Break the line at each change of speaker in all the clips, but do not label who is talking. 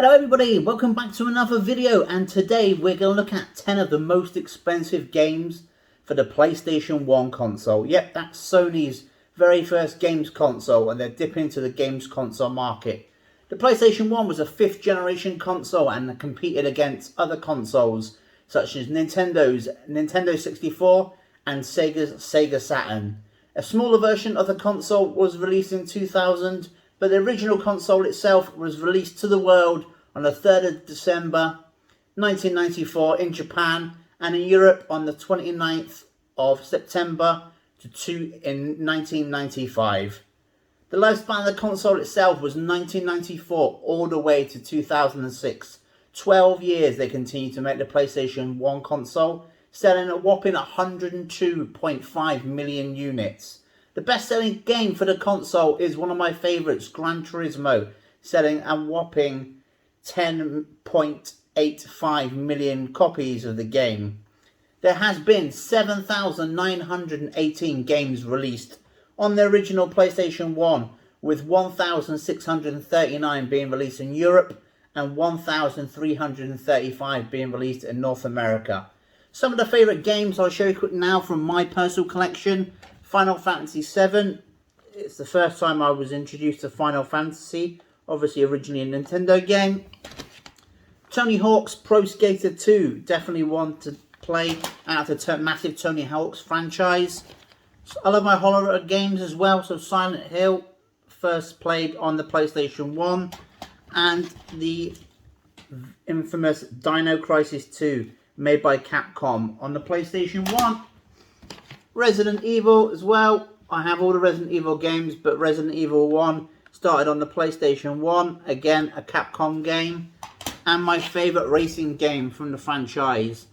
Hello everybody, welcome back to another video, and today we're going to look at 10 of the most expensive games for the PlayStation 1 console. Yep, that's Sony's very first games console, and they're dipping into the games console market. The PlayStation 1 was a 5th generation console and competed against other consoles such as Nintendo's Nintendo 64 and Sega's Sega Saturn. A smaller version of the console was released in 2000, but the original console itself was released to the world on the 3rd of December 1994 in Japan, and in Europe on the 29th of September in 1995. The lifespan of the console itself was 1994 all the way to 2006. 12 years they continued to make the PlayStation 1 console, selling a whopping 102.5 million units. The best-selling game for the console is one of my favourites, Gran Turismo, selling a whopping 10.85 million copies of the game. There has been 7,918 games released on the original PlayStation 1, with 1,639 being released in Europe and 1,335 being released in North America. Some of the favourite games I'll show you now from my personal collection. Final Fantasy VII. It's the first time I was introduced to Final Fantasy. Obviously originally a Nintendo game. Tony Hawk's Pro Skater 2. Definitely one to play out of the massive Tony Hawk's franchise. I love my horror games as well. So Silent Hill, first played on the PlayStation 1. And the infamous Dino Crisis 2, made by Capcom on the PlayStation 1. Resident Evil as well. I have all the Resident Evil games, but Resident Evil 1 started on the PlayStation 1. Again, a Capcom game. And my favourite racing game from the franchise,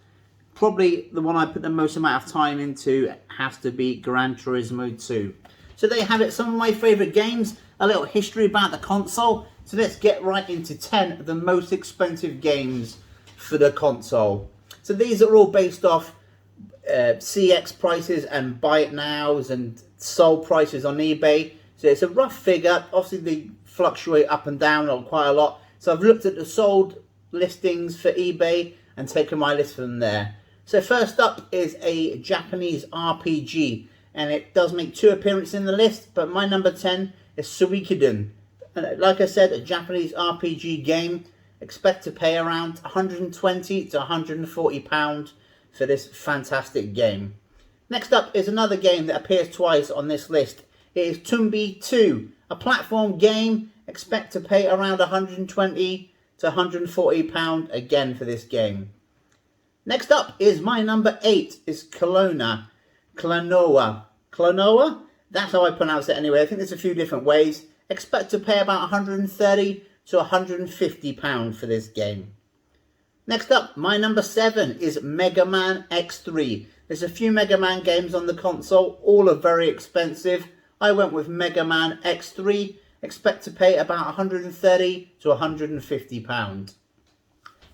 probably the one I put the most amount of time into, has to be Gran Turismo 2. So there you have it, some of my favourite games, a little history about the console. So let's get right into 10 of the most expensive games for the console. So these are all based off CX prices and buy it nows and sold prices on eBay. So it's a rough figure. Obviously they fluctuate up and down quite a lot. So I've looked at the sold listings for eBay and taken my list from there. So first up is a Japanese RPG, and it does make 2 appearances in the list, but my number 10 is Suikoden. And like I said, a Japanese RPG game. Expect to pay around £120 to £140 for this fantastic game. Next up is another game that appears twice on this list. It is Tumbi 2, a platform game. Expect to pay around £120 to £140 again for this game. Next up is my number 8, is Clonoa. Clonoa? That's how I pronounce it anyway. I think there's a few different ways. Expect to pay about £130 to £150 for this game. Next up, my number 7 is Mega Man X3. There's a few Mega Man games on the console. All are very expensive. I went with Mega Man X3. Expect to pay about £130 to £150.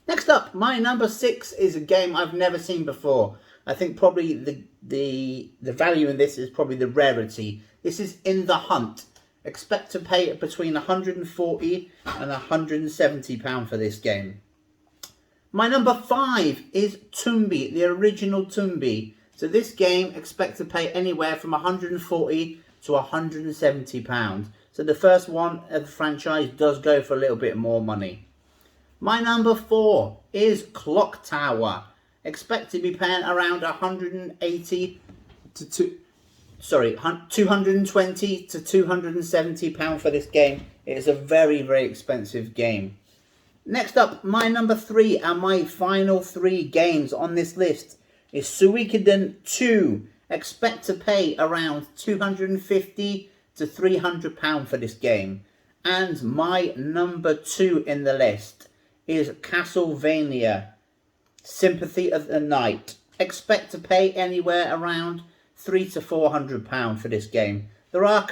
Next up, my number 6 is a game I've never seen before. I think probably the value in this is probably the rarity. This is In the Hunt. Expect to pay between £140 and £170 for this game. My number 5 is Tumbi, the original Tumbi. So this game, expect to pay anywhere from £140 to £170. So the first one of the franchise does go for a little bit more money. My number 4 is Clock Tower. Expect to be paying around £220 to £270 for this game. It is a very, very expensive game. Next up, my number 3 and my final 3 games on this list is Suikoden 2. Expect to pay around £250 to £300 for this game. And my number 2 in the list is Castlevania Sympathy of the Night. Expect to pay anywhere around £300 to £400 for this game. There are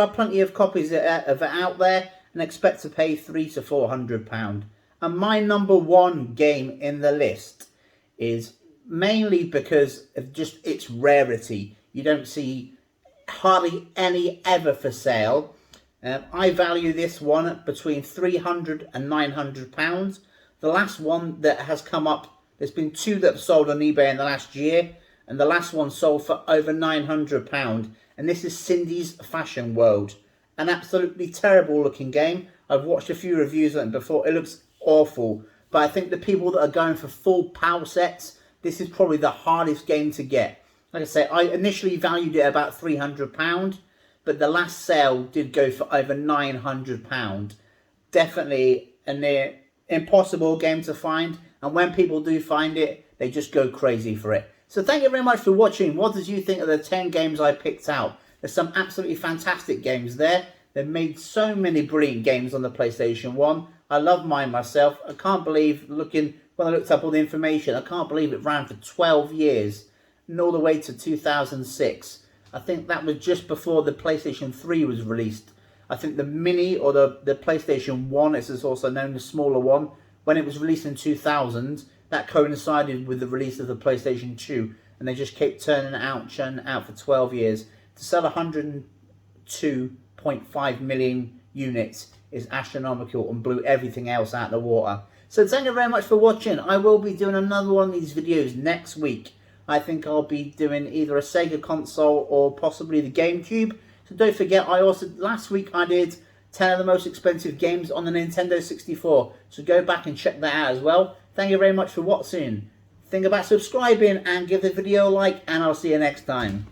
plenty of copies of it out there, and expect to pay £300 to £400. And my number 1 game in the list is mainly because of just its rarity. You don't see hardly any ever for sale. I value this one between £300 and £900. The last one that has come up, there's been two that have sold on eBay in the last year, and the last one sold for over £900. And this is Cindy's Fashion World. An absolutely terrible looking game. I've watched a few reviews of it before. It looks awful. But I think the people that are going for full PAL sets, this is probably the hardest game to get. Like I say, I initially valued it at about £300, but the last sale did go for over £900. Definitely a near impossible game to find, and when people do find it, they just go crazy for it. So thank you very much for watching. What did you think of the 10 games I picked out? There's some absolutely fantastic games there. They've made so many brilliant games on the PlayStation 1. I love mine myself. I can't believe, when I looked up all the information, I can't believe it ran for 12 years, and all the way to 2006. I think that was just before the PlayStation 3 was released. I think the Mini, or the PlayStation 1, it's also known the smaller one, when it was released in 2000, that coincided with the release of the PlayStation 2, and they just kept churning it out for 12 years. To sell 102.5 million units is astronomical and blew everything else out of the water. So thank you very much for watching. I will be doing another one of these videos next week. I think I'll be doing either a Sega console or possibly the GameCube. So don't forget, last week I did 10 of the most expensive games on the Nintendo 64. So go back and check that out as well. Thank you very much for watching. Think about subscribing and give the video a like, and I'll see you next time.